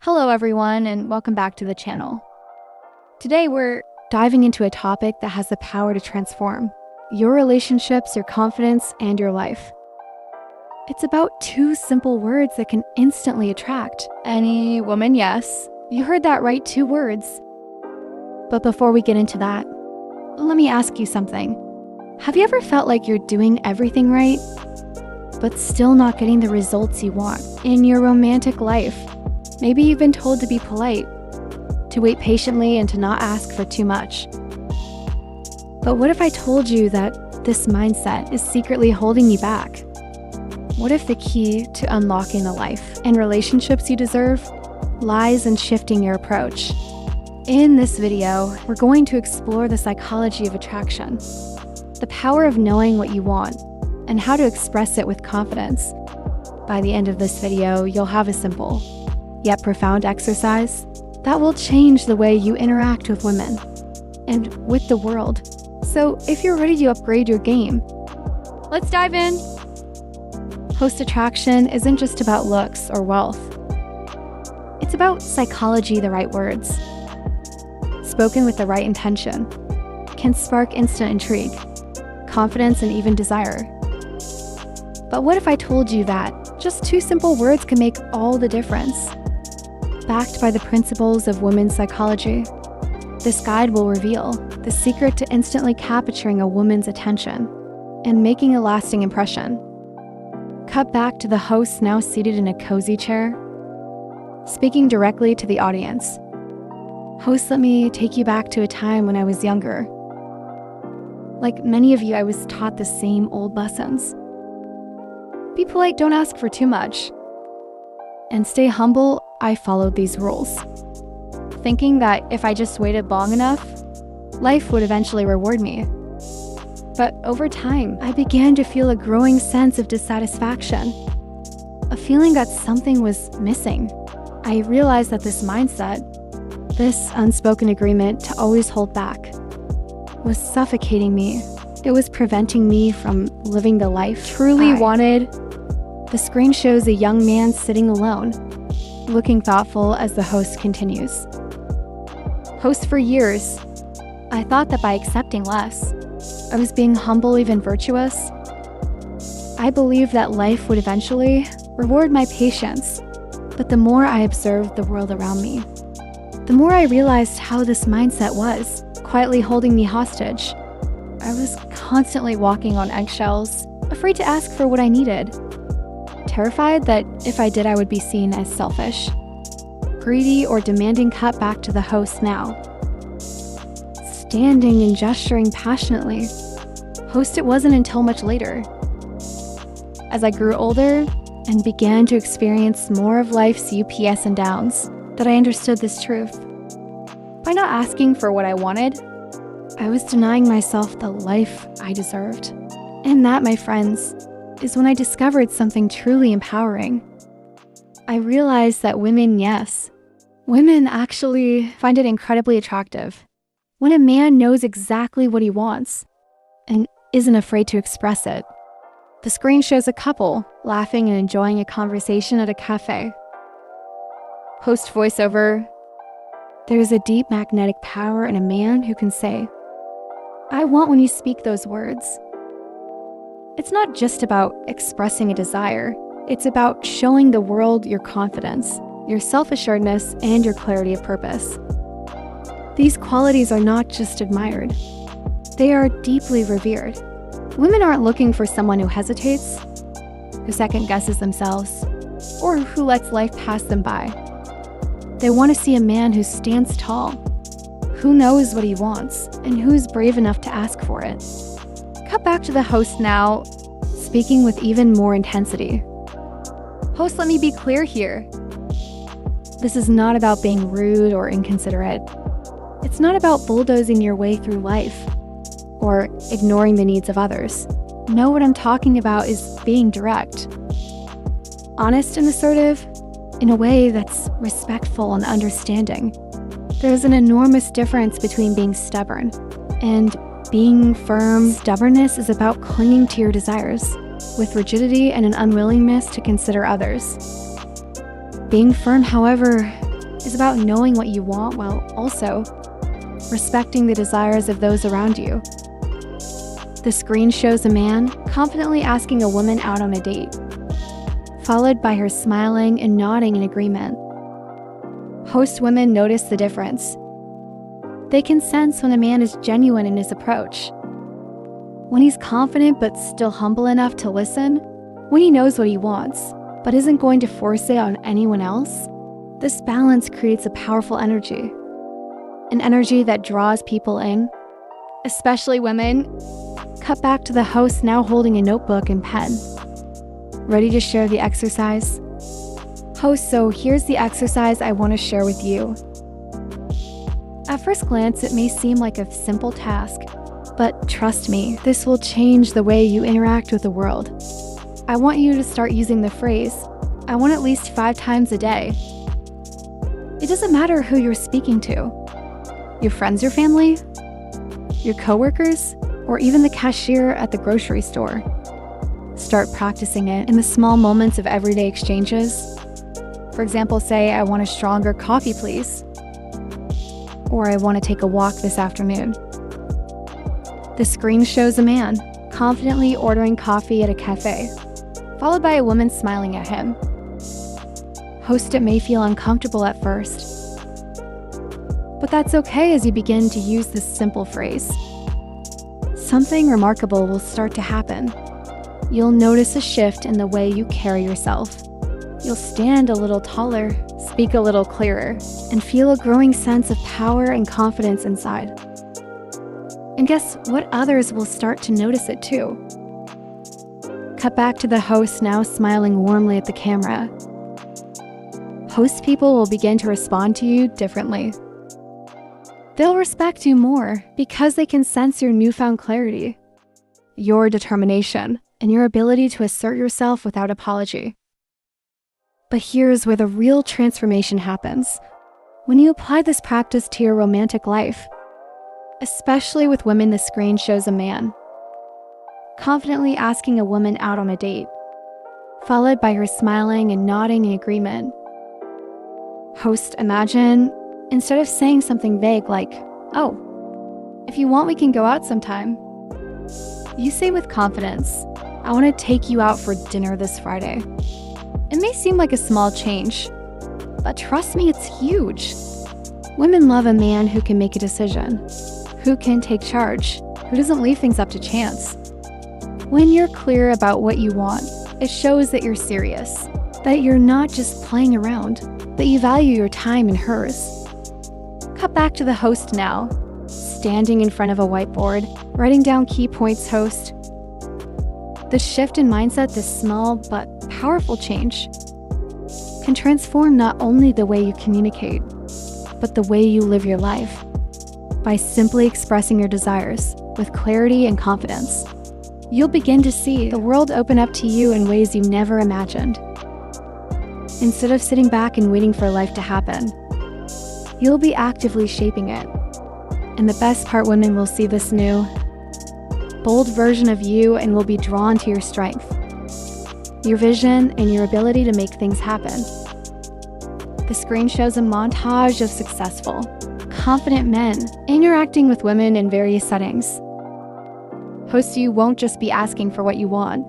Hello everyone, and welcome back to the channel. Today we're diving into a topic that has the power to transform your relationships, your confidence, and your life. It's about two simple words that can instantly attract any woman. Yes, you heard that right, 2 words. But before we get into that, let me ask you something. Have you ever felt like you're doing everything right, but still not getting the results you want in your romantic life? Maybe you've been told to be polite, to wait patiently, and to not ask for too much. But what if I told you that this mindset is secretly holding you back? What if the key to unlocking the life and relationships you deserve lies in shifting your approach? In this video, we're going to explore the psychology of attraction, the power of knowing what you want, and how to express it with confidence. By the end of this video, you'll have a simple, yet profound exercise that will change the way you interact with women and with the world. So if you're ready to upgrade your game, let's dive in. Host attraction isn't just about looks or wealth. It's about psychology. The right words, spoken with the right intention, can spark instant intrigue, confidence, and even desire. But what if I told you that just 2 simple words can make all the difference? Backed by the principles of women's psychology, this guide will reveal the secret to instantly capturing a woman's attention and making a lasting impression. Cut back to the host now seated in a cozy chair, speaking directly to the audience. Host, let me take you back to a time when I was younger. Like many of you, I was taught the same old lessons. Be polite, don't ask for too much. And stay humble. I followed these rules, thinking that if I just waited long enough, life would eventually reward me. But over time, I began to feel a growing sense of dissatisfaction, a feeling that something was missing. I realized that this mindset, this unspoken agreement to always hold back, was suffocating me. It was preventing me from living the life I truly wanted. The screen shows a young man sitting alone, looking thoughtful as the host continues. Host, for years, I thought that by accepting less, I was being humble, even virtuous. I believed that life would eventually reward my patience. But the more I observed the world around me, the more I realized how this mindset was quietly holding me hostage. I was constantly walking on eggshells, afraid to ask for what I needed, terrified that if I did, I would be seen as selfish, greedy, or demanding. Cut back to the host now, standing and gesturing passionately. Host, it wasn't until much later, as I grew older and began to experience more of life's ups and downs, that I understood this truth. By not asking for what I wanted, I was denying myself the life I deserved. And that, my friends, is when I discovered something truly empowering. I realized that women actually find it incredibly attractive when a man knows exactly what he wants and isn't afraid to express it. The screen shows a couple laughing and enjoying a conversation at a cafe. Host voiceover, there is a deep magnetic power in a man who can say, "I want," when you speak those words. It's not just about expressing a desire. It's about showing the world your confidence, your self-assuredness, and your clarity of purpose. These qualities are not just admired. They are deeply revered. Women aren't looking for someone who hesitates, who second-guesses themselves, or who lets life pass them by. They want to see a man who stands tall, who knows what he wants, and who's brave enough to ask for it. Cut back to the host now, speaking with even more intensity. Host, let me be clear here. This is not about being rude or inconsiderate. It's not about bulldozing your way through life or ignoring the needs of others. No, what I'm talking about is being direct, honest and assertive, in a way that's respectful and understanding. There's an enormous difference between being stubborn and being firm. Stubbornness is about clinging to your desires with rigidity and an unwillingness to consider others. Being firm, however, is about knowing what you want while also respecting the desires of those around you. The screen shows a man confidently asking a woman out on a date, followed by her smiling and nodding in agreement. Host women notice the difference. They can sense when a man is genuine in his approach, when he's confident but still humble enough to listen, when he knows what he wants but isn't going to force it on anyone else. This balance creates a powerful energy, an energy that draws people in, especially women. Cut back to the host now holding a notebook and pen, ready to share the exercise. Host, so here's the exercise I want to share with you. At first glance, it may seem like a simple task, but trust me, this will change the way you interact with the world. I want you to start using the phrase, "I want at least 5 times a day." It doesn't matter who you're speaking to, your friends or family, your coworkers, or even the cashier at the grocery store. Start practicing it in the small moments of everyday exchanges. For example, say, "I want a stronger coffee, please," or "I want to take a walk this afternoon." The screen shows a man confidently ordering coffee at a cafe, followed by a woman smiling at him. Host, it may feel uncomfortable at first, but that's okay as you begin to use this simple phrase. Something remarkable will start to happen. You'll notice a shift in the way you carry yourself. You'll stand a little taller, speak a little clearer, and feel a growing sense of power and confidence inside. And guess what? Others will start to notice it too. Cut back to the host now smiling warmly at the camera. Host people will begin to respond to you differently. They'll respect you more because they can sense your newfound clarity, your determination, and your ability to assert yourself without apology. But here's where the real transformation happens. When you apply this practice to your romantic life, especially with women, the screen shows a man confidently asking a woman out on a date, followed by her smiling and nodding in agreement. Host, imagine, instead of saying something vague like, "Oh, if you want, we can go out sometime," you say with confidence, "I want to take you out for dinner this Friday." It may seem like a small change, but trust me, it's huge. Women love a man who can make a decision, who can take charge, who doesn't leave things up to chance. When you're clear about what you want, it shows that you're serious, that you're not just playing around, that you value your time and hers. Cut back to the host now, standing in front of a whiteboard, writing down key points. Host, the shift in mindset, this small but powerful change, can transform not only the way you communicate, but the way you live your life. By simply expressing your desires with clarity and confidence, you'll begin to see the world open up to you in ways you never imagined. Instead of sitting back and waiting for life to happen, you'll be actively shaping it. And the best part, women will see this new, bold version of you and will be drawn to your strength, your vision, and your ability to make things happen. The screen shows a montage of successful, confident men interacting with women in various settings. Host, you won't just be asking for what you want.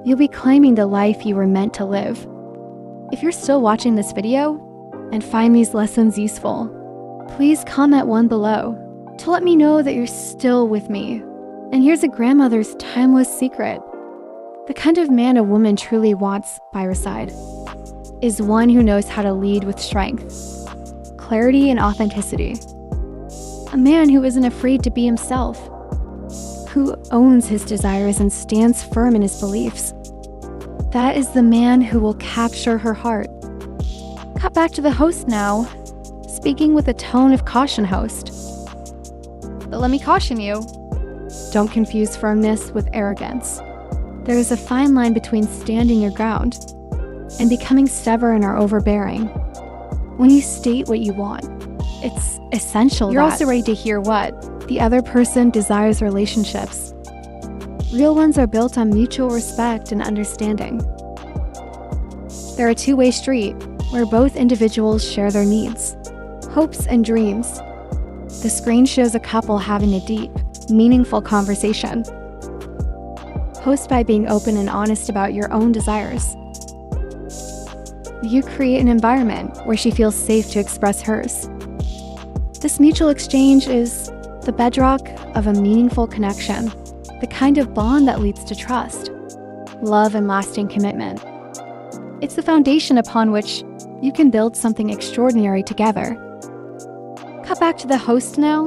You'll be claiming the life you were meant to live. If you're still watching this video and find these lessons useful, please comment one below to let me know that you're still with me. And here's a grandmother's timeless secret. The kind of man a woman truly wants by her side is one who knows how to lead with strength, clarity, and authenticity. A man who isn't afraid to be himself, who owns his desires and stands firm in his beliefs. That is the man who will capture her heart. Cut back to the host now, speaking with a tone of caution. Host, but let me caution you, don't confuse firmness with arrogance. There is a fine line between standing your ground and becoming stubborn or overbearing. When you state what you want, it's essential you're also ready to hear what the other person desires. Relationships, real ones, are built on mutual respect and understanding. They're a two-way street. where both individuals share their needs, hopes, and dreams. The screen shows a couple having a deep, meaningful conversation. Host by being open and honest about your own desires. You create an environment where she feels safe to express hers. This mutual exchange is the bedrock of a meaningful connection, the kind of bond that leads to trust, love, and lasting commitment. It's the foundation upon which you can build something extraordinary together. Cut back to the host now,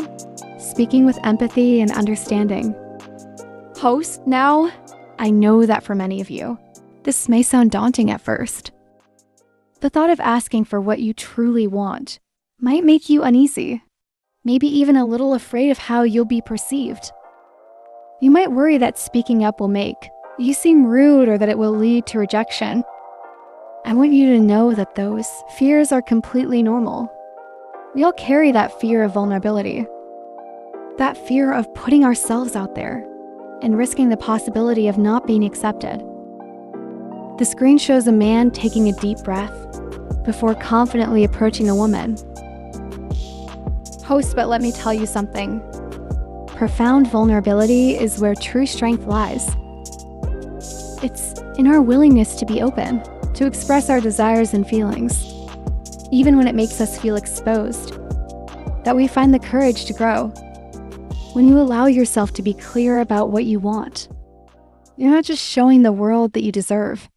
speaking with empathy and understanding. Host now? I know that for many of you, this may sound daunting at first. The thought of asking for what you truly want might make you uneasy, maybe even a little afraid of how you'll be perceived. You might worry that speaking up will make you seem rude or that it will lead to rejection. I want you to know that those fears are completely normal. We all carry that fear of vulnerability, that fear of putting ourselves out there and risking the possibility of not being accepted. The screen shows a man taking a deep breath before confidently approaching a woman. Host, but let me tell you something. Profound vulnerability is where true strength lies. It's in our willingness to be open, to express our desires and feelings, even when it makes us feel exposed, that we find the courage to grow. When you allow yourself to be clear about what you want, you're not just showing the world that you deserve.